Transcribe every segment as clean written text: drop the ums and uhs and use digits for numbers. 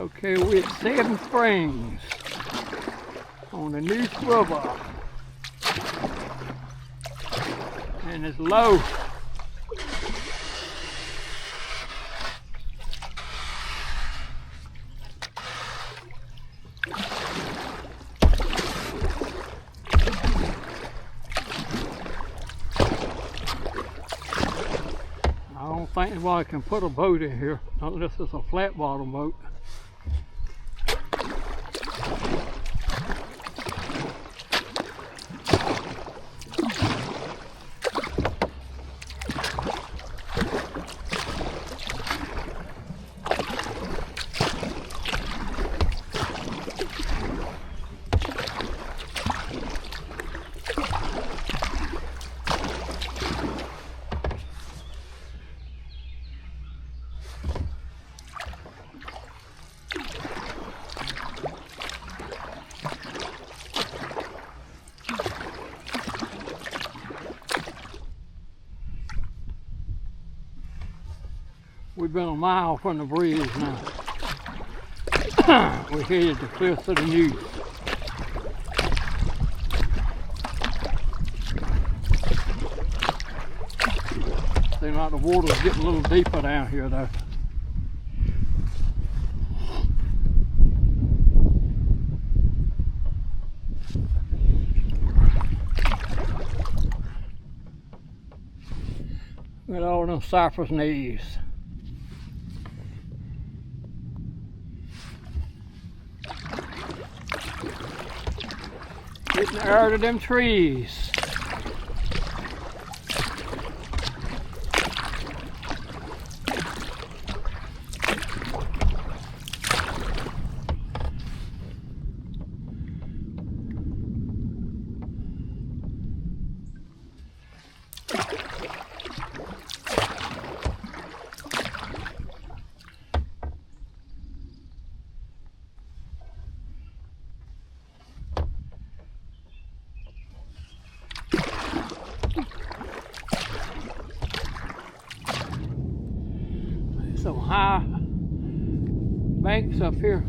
Okay, we're at Seven Springs on the Neuse River, and it's low. I don't think anybody can put a boat in here unless it's a flat bottom boat. We've been a mile from the bridge now. We're headed to cliffs of the Neuse. Seems like the water's getting a little deeper down here though. Look at all them cypress knees. Getting out of them trees. Some high banks up here.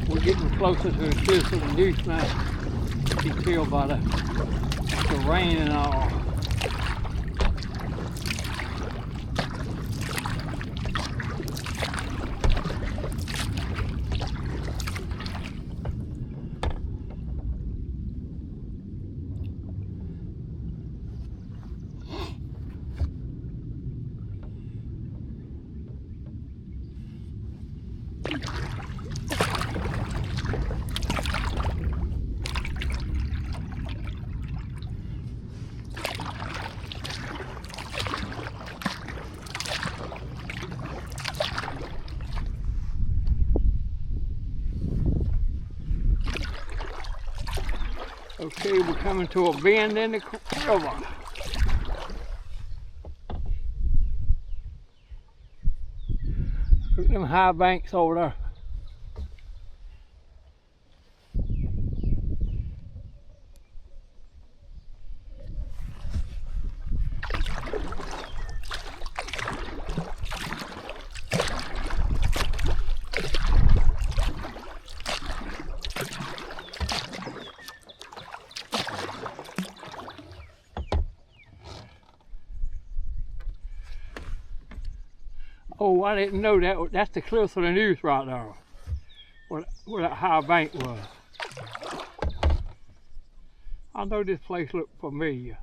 We're getting closer to the cliffs of the Neuse now. You can tell by the rain and all. Okay, we're coming to a bend in the river. Look at them high banks over there. Oh, I didn't know that. That's the cliffs of the Neuse right there, where that high bank was. I know this place looked familiar.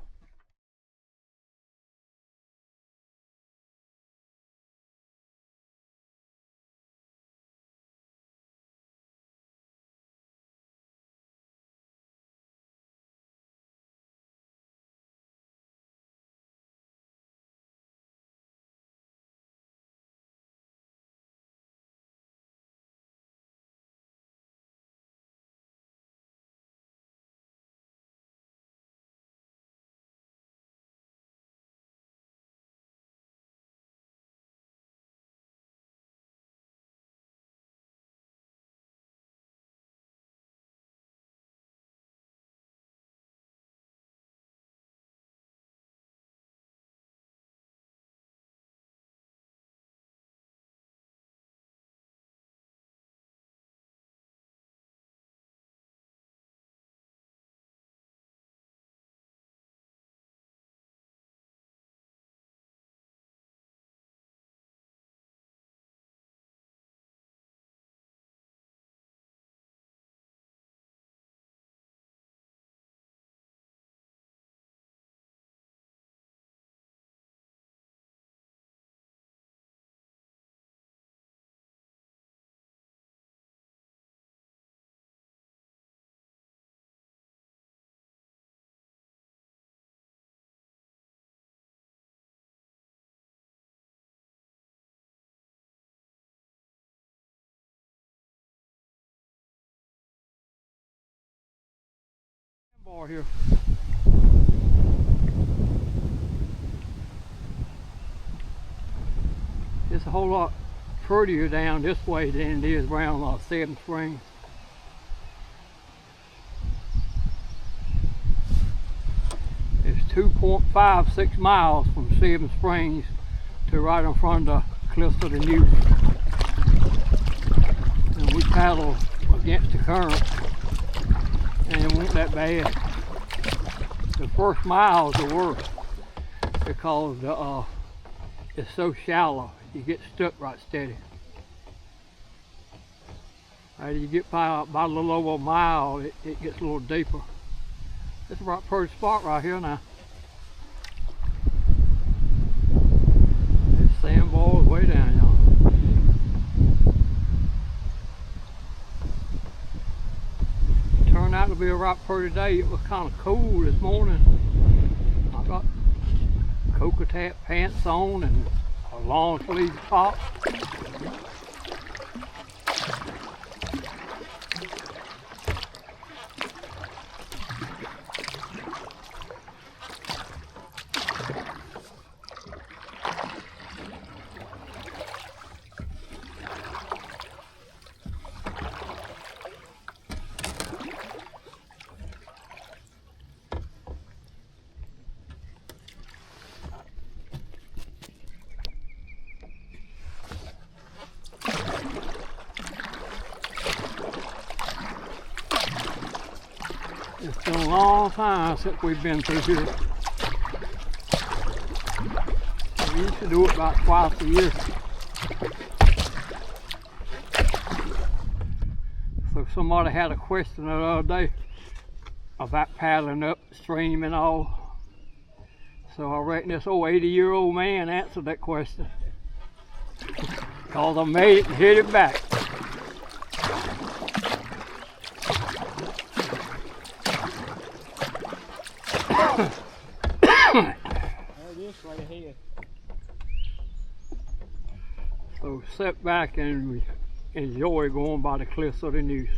Far here. It's a whole lot prettier down this way than it is around Seven Springs. It's 2.56 miles from Seven Springs to right in front of the cliffs of the Neuse. And we paddle against the current, and it wasn't that bad. The first mile is the worst because it's so shallow. You get stuck right steady. As you get by a little over a mile, it gets a little deeper. It's a right pretty spot right here now. This sandbar is way down y'all. Turned out to be a right pretty day. It was kind of cool this morning. I got cocoa pants on and a long sleeve top. It's been a long time since we've been through here. We used to do it about twice a year. So somebody had a question the other day about paddling upstream and all. So I reckon this old 80-year-old man answered that question. Because I made it and hit it back. Right ahead. So sit back and enjoy going by the cliffs of the Neuse.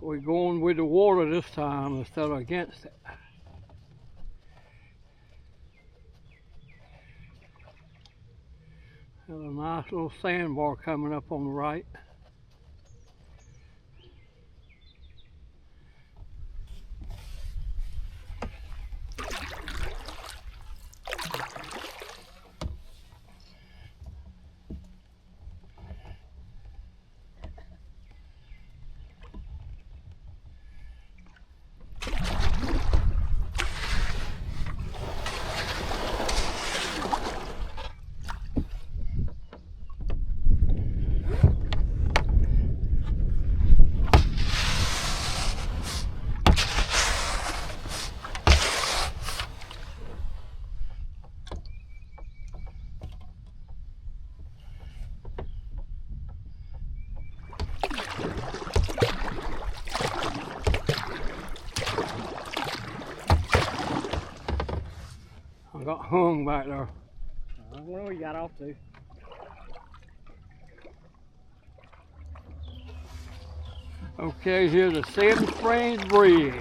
We're going with the water this time instead of against it. There's a nice little sandbar coming up on the right. I got hung back there. I don't know where you got off to. Okay, here's the Seven Springs Bridge.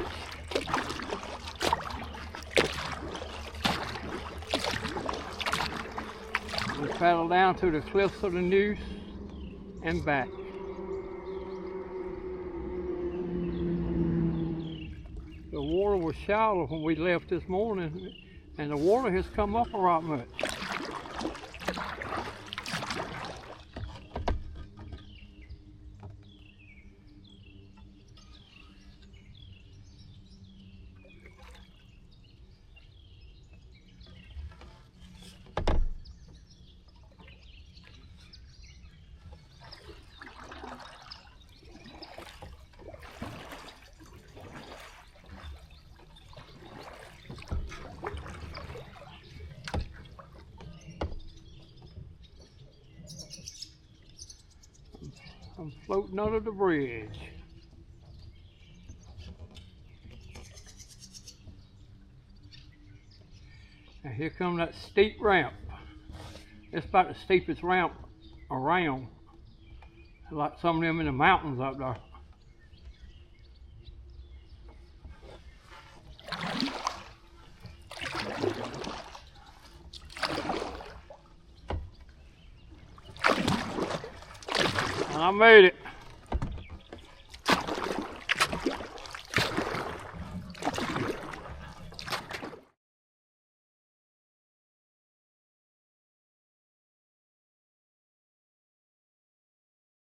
We paddle down to the cliffs of the Neuse and back. The water was shallow when we left this morning, and the water has come up a lot much. I'm floating under the bridge. And here comes that steep ramp. It's about the steepest ramp around. Like some of them in the mountains up there. And I made it.